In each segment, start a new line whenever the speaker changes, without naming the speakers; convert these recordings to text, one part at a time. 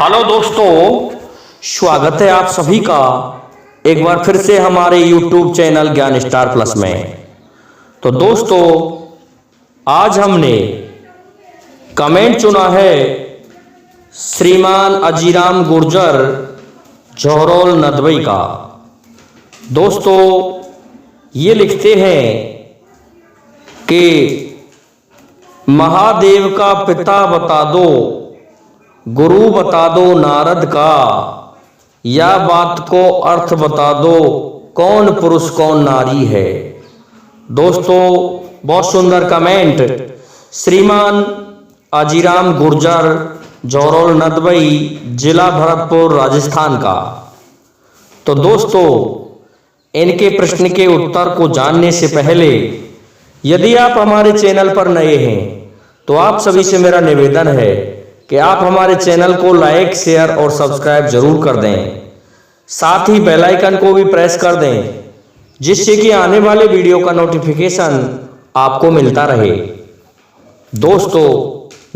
Hello दोस्तों, स्वागत है आप सभी का एक बार फिर से हमारे YouTube चैनल ज्ञान स्टार प्लस में। तो दोस्तों, आज हमने कमेंट चुना है श्रीमान अजीराम गुर्जर जौहरोल नदवई का। दोस्तों, ये लिखते हैं कि महादेव का पिता बता दो, गुरु बता दो नारद का, या बात को अर्थ बता दो, कौन पुरुष कौन नारी है। दोस्तों, बहुत सुंदर कमेंट श्रीमान अजीराम गुर्जर जौहरोल नदवई, जिला भरतपुर, राजस्थान का। तो दोस्तों, इनके प्रश्न के उत्तर को जानने से पहले यदि आप हमारे चैनल पर नए हैं तो आप सभी से मेरा निवेदन है कि आप हमारे चैनल को लाइक, शेयर और सब्सक्राइब जरूर कर दें। साथ ही बेल आइकन को भी प्रेस कर दें, जिससे कि आने वाले वीडियो का नोटिफिकेशन आपको मिलता रहे। दोस्तों,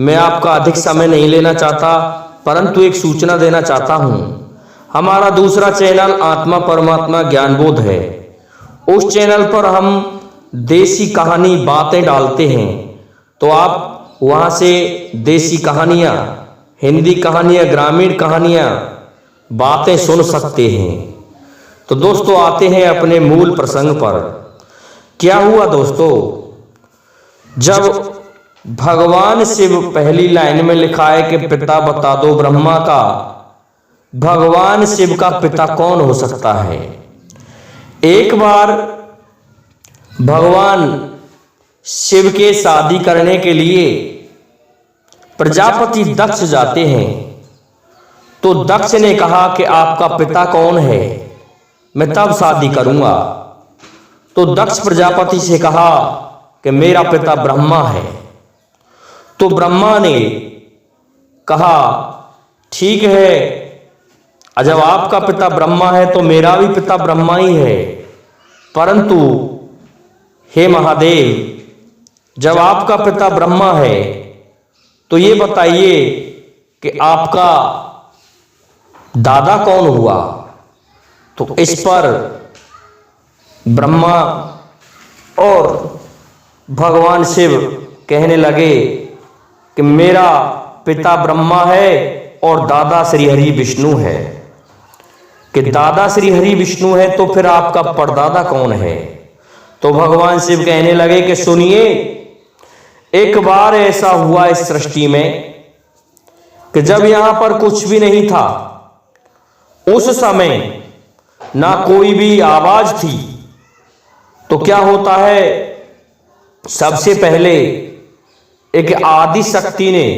मैं आपका अधिक समय नहीं लेना चाहता, परंतु एक सूचना देना चाहता हूं। हमारा दूसरा चैनल आत्मा परमात्मा ज्ञानबोध है। उस चैनल पर हम देसी कहानी बातें डालते हैं, तो आप वहां से देसी कहानियां, हिंदी कहानियां, ग्रामीण कहानियां, बातें सुन सकते हैं। तो दोस्तों, आते हैं अपने मूल प्रसंग पर। क्या हुआ दोस्तों, जब भगवान शिव, पहली लाइन में लिखा है कि पिता बता दो ब्रह्मा का, भगवान शिव का पिता कौन हो सकता है। एक बार भगवान शिव के शादी करने के लिए प्रजापति दक्ष जाते हैं। तो दक्ष ने कहा कि आपका पिता कौन है, मैं तब शादी करूंगा। तो दक्ष प्रजापति से कहा कि मेरा पिता ब्रह्मा है। तो ब्रह्मा ने कहा ठीक है, जब आपका पिता ब्रह्मा है तो मेरा भी पिता ब्रह्मा ही है, परंतु हे महादेव, जब आपका पिता ब्रह्मा है तो ये बताइए कि आपका दादा कौन हुआ। तो इस पर ब्रह्मा और भगवान शिव कहने लगे कि मेरा पिता ब्रह्मा है और दादा श्री हरि विष्णु है। कि दादा श्री हरि विष्णु है तो फिर आपका परदादा कौन है। तो भगवान शिव कहने लगे कि सुनिए, एक बार ऐसा हुआ इस सृष्टि में कि जब यहां पर कुछ भी नहीं था, उस समय ना कोई भी आवाज थी, तो क्या होता है, सबसे पहले एक आदि शक्ति ने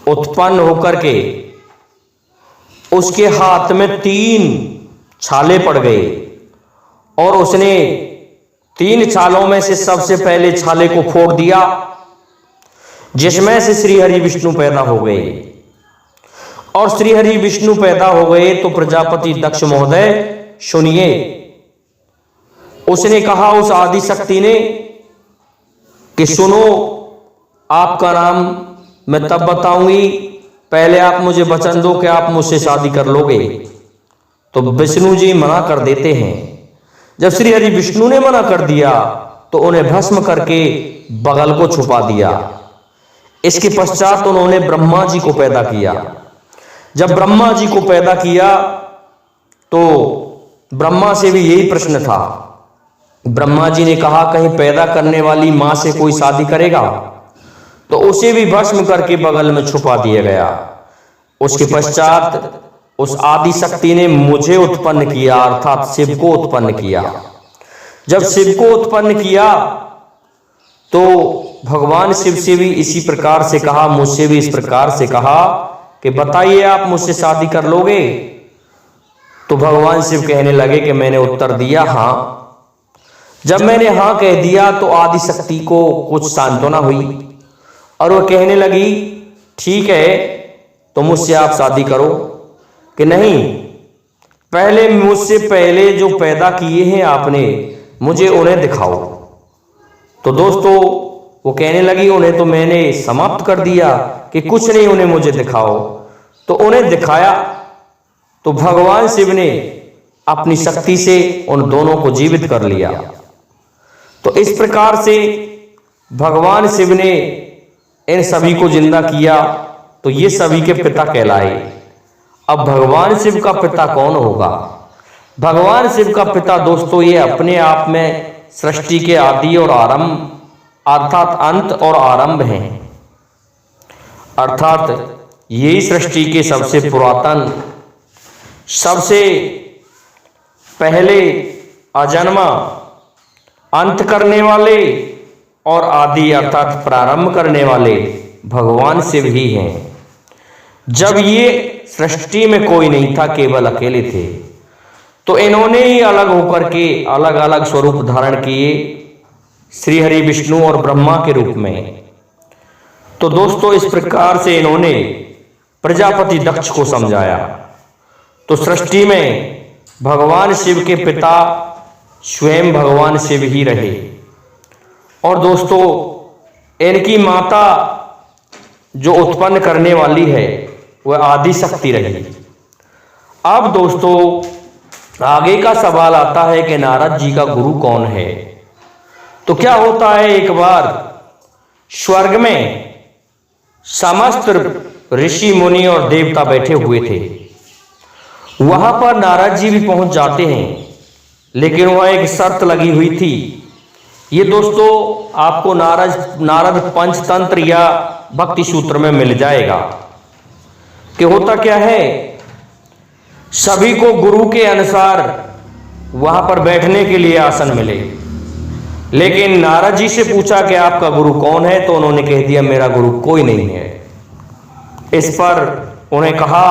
उत्पन्न होकर के उसके हाथ में 3 छाले पड़ गए और उसने 3 छालों में से सबसे पहले छाले को फोड़ दिया, जिसमें से श्री हरि विष्णु पैदा हो गए। और श्री हरि विष्णु पैदा हो गए तो प्रजापति दक्ष महोदय सुनिए, उसने कहा उस आदि शक्ति ने कि सुनो, आपका नाम मैं तब बताऊंगी, पहले आप मुझे वचन दो कि आप मुझसे शादी कर लोगे। तो विष्णु जी मना कर देते हैं। जब श्री हरि विष्णु ने मना कर दिया तो उन्हें भस्म करके बगल को छुपा दिया। इसके पश्चात उन्होंने ब्रह्मा जी को पैदा किया। जब ब्रह्मा जी को पैदा किया तो ब्रह्मा से भी यही प्रश्न था। ब्रह्मा जी ने कहा कहीं पैदा करने वाली मां से कोई शादी करेगा, तो उसे भी भस्म करके बगल में छुपा दिया गया। उसके पश्चात उस आदि शक्ति ने मुझे उत्पन्न किया, अर्थात शिव को उत्पन्न किया। जब शिव को उत्पन्न किया तो भगवान शिव से भी इसी प्रकार से कहा, मुझसे भी इस प्रकार से कहा कि बताइए आप मुझसे शादी कर लोगे। तो भगवान शिव कहने लगे कि मैंने उत्तर दिया हां। जब मैंने हां कह दिया तो आदि शक्ति को कुछ सांत्वना हुई और वो कहने लगी ठीक है, तो मुझसे आप शादी करो। कि नहीं, पहले मुझसे पहले जो पैदा किए हैं आपने, मुझे उन्हें दिखाओ। तो दोस्तों, वो कहने लगी उन्हें तो मैंने समाप्त कर दिया कि कुछ नहीं, उन्हें मुझे दिखाओ। तो उन्हें दिखाया, तो भगवान शिव ने अपनी शक्ति से उन दोनों को जीवित कर लिया। तो इस प्रकार से भगवान शिव ने इन सभी को जिंदा किया, तो ये सभी के पिता कहलाए। अब भगवान शिव का पिता कौन होगा? भगवान शिव का पिता दोस्तों ये अपने आप में सृष्टि के आदि और आरंभ अर्थात अंत और आरंभ हैं, अर्थात यही सृष्टि के सबसे पुरातन, सबसे पहले अजन्मा, अंत करने वाले और आदि अर्थात प्रारंभ करने वाले भगवान शिव ही हैं। जब ये सृष्टि में कोई नहीं था, केवल अकेले थे, तो इन्होंने ही अलग होकर के अलग अलग स्वरूप धारण किए, श्री हरि, विष्णु और ब्रह्मा के रूप में। तो दोस्तों इस प्रकार से इन्होंने प्रजापति दक्ष को समझाया। तो सृष्टि में भगवान शिव के पिता स्वयं भगवान शिव ही रहे, और दोस्तों इनकी माता जो उत्पन्न करने वाली है वह आदि शक्ति रही। अब दोस्तों आगे का सवाल आता है कि नारद जी का गुरु कौन है? तो क्या होता है, एक बार स्वर्ग में समस्त ऋषि मुनि और देवता बैठे हुए थे। वहां पर नारद जी भी पहुंच जाते हैं, लेकिन वहां एक शर्त लगी हुई थी। ये दोस्तों आपको नारद पंचतंत्र या भक्ति सूत्र में मिल जाएगा कि होता क्या है, सभी को गुरु के अनुसार वहां पर बैठने के लिए आसन मिले, लेकिन नारद जी से पूछा कि आपका गुरु कौन है? तो उन्होंने कह दिया मेरा गुरु कोई नहीं है। इस पर उन्हें कहा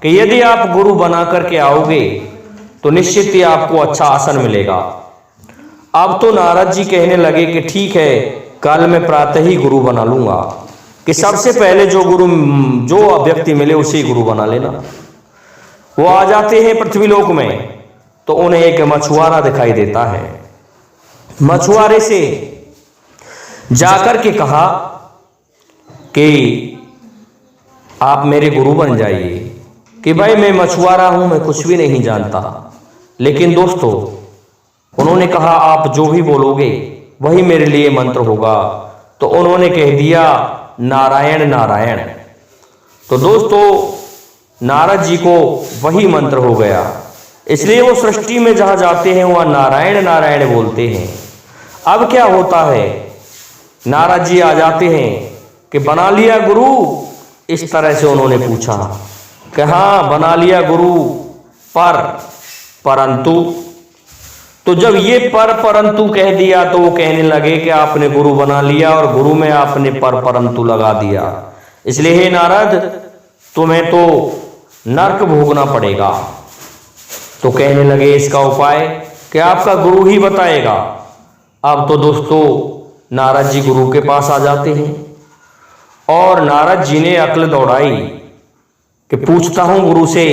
कि यदि आप गुरु बना करके आओगे तो निश्चित ही आपको अच्छा आसन मिलेगा। अब तो नारद जी कहने लगे कि ठीक है, कल मैं प्रातः ही गुरु बना लूंगा, कि सबसे पहले जो व्यक्ति मिले उसे गुरु बना लेना। वो आ जाते हैं पृथ्वीलोक में, तो उन्हें एक मछुआरा दिखाई देता है। मछुआरे से जाकर के कहा कि आप मेरे गुरु बन जाइए, कि भाई मैं मछुआरा हूं, मैं कुछ भी नहीं जानता। लेकिन दोस्तों उन्होंने कहा आप जो भी बोलोगे वही मेरे लिए मंत्र होगा। तो उन्होंने कह दिया नारायण नारायण। तो दोस्तों नारद जी को वही मंत्र हो गया, इसलिए वो सृष्टि में जहां जाते हैं वहां नारायण नारायण बोलते हैं। अब क्या होता है, नारद जी आ जाते हैं कि बना लिया गुरु? इस तरह से उन्होंने पूछा कि हाँ बना लिया गुरु, परंतु। तो जब ये परंतु कह दिया तो वो कहने लगे कि आपने गुरु बना लिया और गुरु में आपने परंतु लगा दिया, इसलिए हे नारद तुम्हें तो नरक भोगना पड़ेगा। तो कहने लगे इसका उपाय कि आपका गुरु ही बताएगा। अब तो दोस्तों नारद जी गुरु के पास आ जाते हैं, और नारद जी ने अक्ल दौड़ाई कि पूछता हूं गुरु से।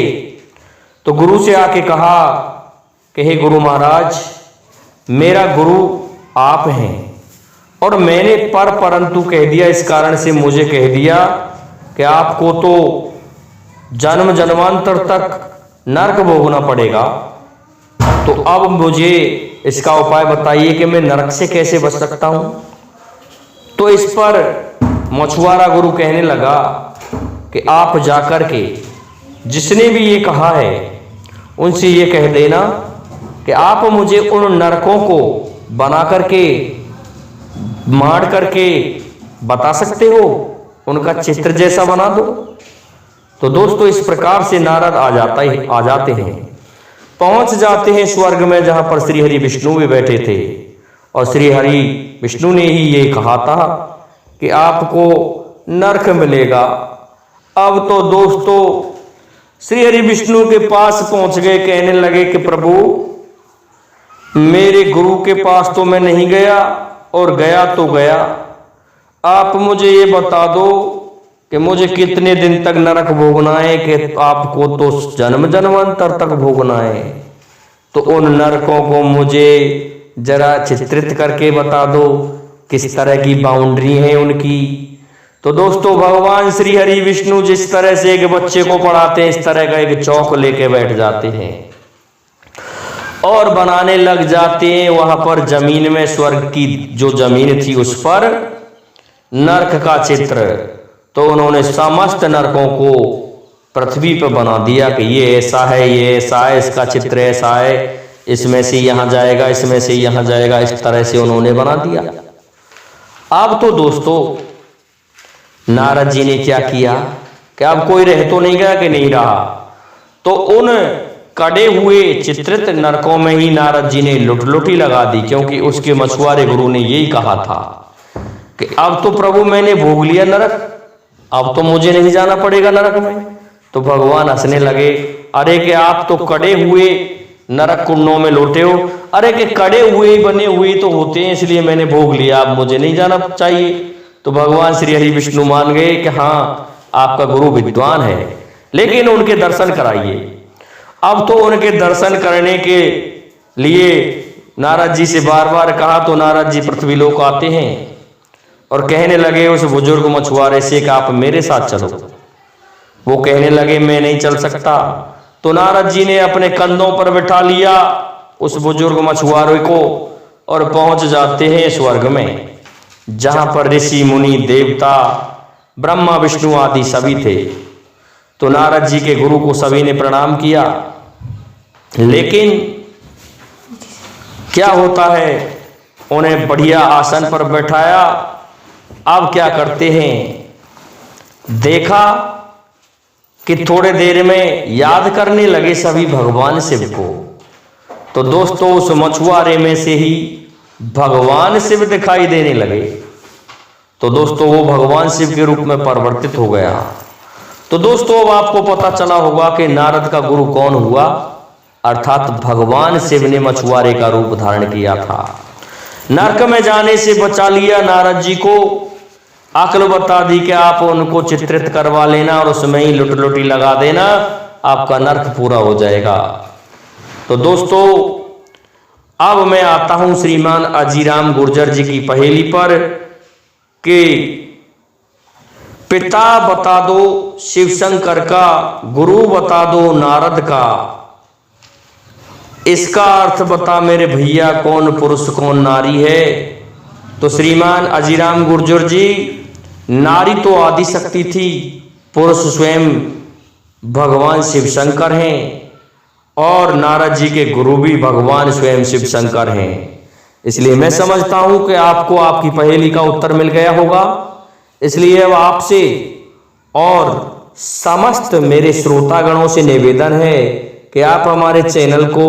तो गुरु से आके कहा कि हे गुरु महाराज, मेरा गुरु आप हैं, और मैंने परंतु कह दिया, इस कारण से मुझे कह दिया कि आपको तो जन्म जन्मांतर तक नरक भोगना पड़ेगा। तो अब मुझे इसका उपाय बताइए कि मैं नरक से कैसे बच सकता हूं। तो इस पर मछुआरा गुरु कहने लगा कि आप जाकर के जिसने भी ये कहा है उनसे ये कह देना कि आप मुझे उन नरकों को बना करके मार करके बता सकते हो, उनका चित्र जैसा बना दो। तो दोस्तों इस प्रकार से नारद आ जाते हैं, पहुंच जाते हैं स्वर्ग में, जहां पर श्री हरि विष्णु भी बैठे थे। और श्री हरि विष्णु ने ही ये कहा था कि आपको नरक मिलेगा। अब तो दोस्तों श्री हरि विष्णु के पास पहुंच गए, कहने लगे कि प्रभु मेरे गुरु के पास तो मैं नहीं गया, और गया तो गया, आप मुझे ये बता दो कि मुझे कितने दिन तक नरक भोगना है, कि आपको तो जन्म जन्मांतर तक भोगना है। तो उन नरकों को मुझे जरा चित्रित करके बता दो, किस तरह की बाउंड्री है उनकी। तो दोस्तों भगवान श्री हरि विष्णु जिस तरह से एक बच्चे को पढ़ाते हैं, इस तरह का एक चौक लेके बैठ जाते हैं और बनाने लग जाते हैं। वहां पर जमीन में स्वर्ग की जो जमीन थी उस पर नरक का चित्र, तो उन्होंने समस्त नरकों को पृथ्वी पर बना दिया कि ये ऐसा है, ये ऐसा है, इसका चित्र ऐसा है, इसमें से यहां जाएगा, इसमें से यहां जाएगा, इस तरह से उन्होंने बना दिया। अब तो दोस्तों नारद जी ने क्या किया कि अब कोई रह तो नहीं गया कि नहीं रहा, तो उन कड़े हुए चित्रित नरकों में ही नारद जी ने लुटलुटी लगा दी, क्योंकि उसके मछुआरे गुरु ने यही कहा था कि अब तो प्रभु मैंने भोग लिया नरक, अब तो मुझे नहीं जाना पड़ेगा नरक में। तो भगवान हंसने लगे, अरे कि आप तो कड़े हुए नरक कुंडों में लौटे हो, अरे कि कड़े हुए बने हुए तो होते हैं, इसलिए मैंने भोग लिया, अब मुझे नहीं जाना चाहिए। तो भगवान श्री हरि विष्णु मान गए कि हाँ आपका गुरु विद्वान है, लेकिन उनके दर्शन कराइए। अब तो उनके दर्शन करने के लिए नारद जी से बार बार कहा, तो नारद जी पृथ्वी लोक आते हैं और कहने लगे उस बुजुर्ग मछुआरे से कि आप मेरे साथ चलो। वो कहने लगे मैं नहीं चल सकता। तो नारद जी ने अपने कंधों पर बिठा लिया उस बुजुर्ग मछुआरे को और पहुंच जाते हैं स्वर्ग में, जहां पर ऋषि मुनि देवता ब्रह्मा विष्णु आदि सभी थे। तो नारद जी के गुरु को सभी ने प्रणाम किया, लेकिन क्या होता है, उन्हें बढ़िया आसन पर बैठाया। अब क्या करते हैं, देखा कि थोड़े देर में याद करने लगे सभी भगवान शिव को। तो दोस्तों उस मछुआरे में से ही भगवान शिव दिखाई देने लगे। तो दोस्तों वो भगवान शिव के रूप में परिवर्तित हो गया। तो दोस्तों अब आपको पता चला होगा कि नारद का गुरु कौन हुआ, अर्थात भगवान शिव ने मछुआरे का रूप धारण किया था। नरक में जाने से बचा लिया नारद जी को, अक्ल बता दी कि आप उनको चित्रित करवा लेना और उसमें ही लुटलुटी लगा देना, आपका नरक पूरा हो जाएगा। तो दोस्तों अब मैं आता हूं श्रीमान अजीराम गुर्जर जी की पहेली पर कि पिता बता दो शिव शंकर का, गुरु बता दो नारद का, इसका अर्थ बता मेरे भैया कौन पुरुष कौन नारी है। तो श्रीमान अजीराम गुर्जर जी, नारी तो आदि शक्ति थी, पुरुष स्वयं भगवान शिव शंकर हैं और नारद जी के गुरु भी भगवान स्वयं शिव शंकर हैं। इसलिए मैं समझता हूं कि आपको आपकी पहेली का उत्तर मिल गया होगा। इसलिए अब आपसे और समस्त मेरे श्रोतागणों से निवेदन है कि आप हमारे चैनल को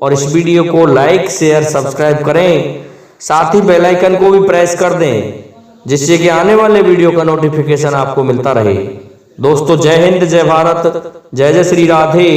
और इस वीडियो को लाइक शेयर सब्सक्राइब करें, साथ ही बेल आइकन को भी प्रेस कर दें, जिससे कि आने वाले वीडियो का नोटिफिकेशन आपको मिलता रहे। दोस्तों जय हिंद, जय भारत, जय जय श्री राधे।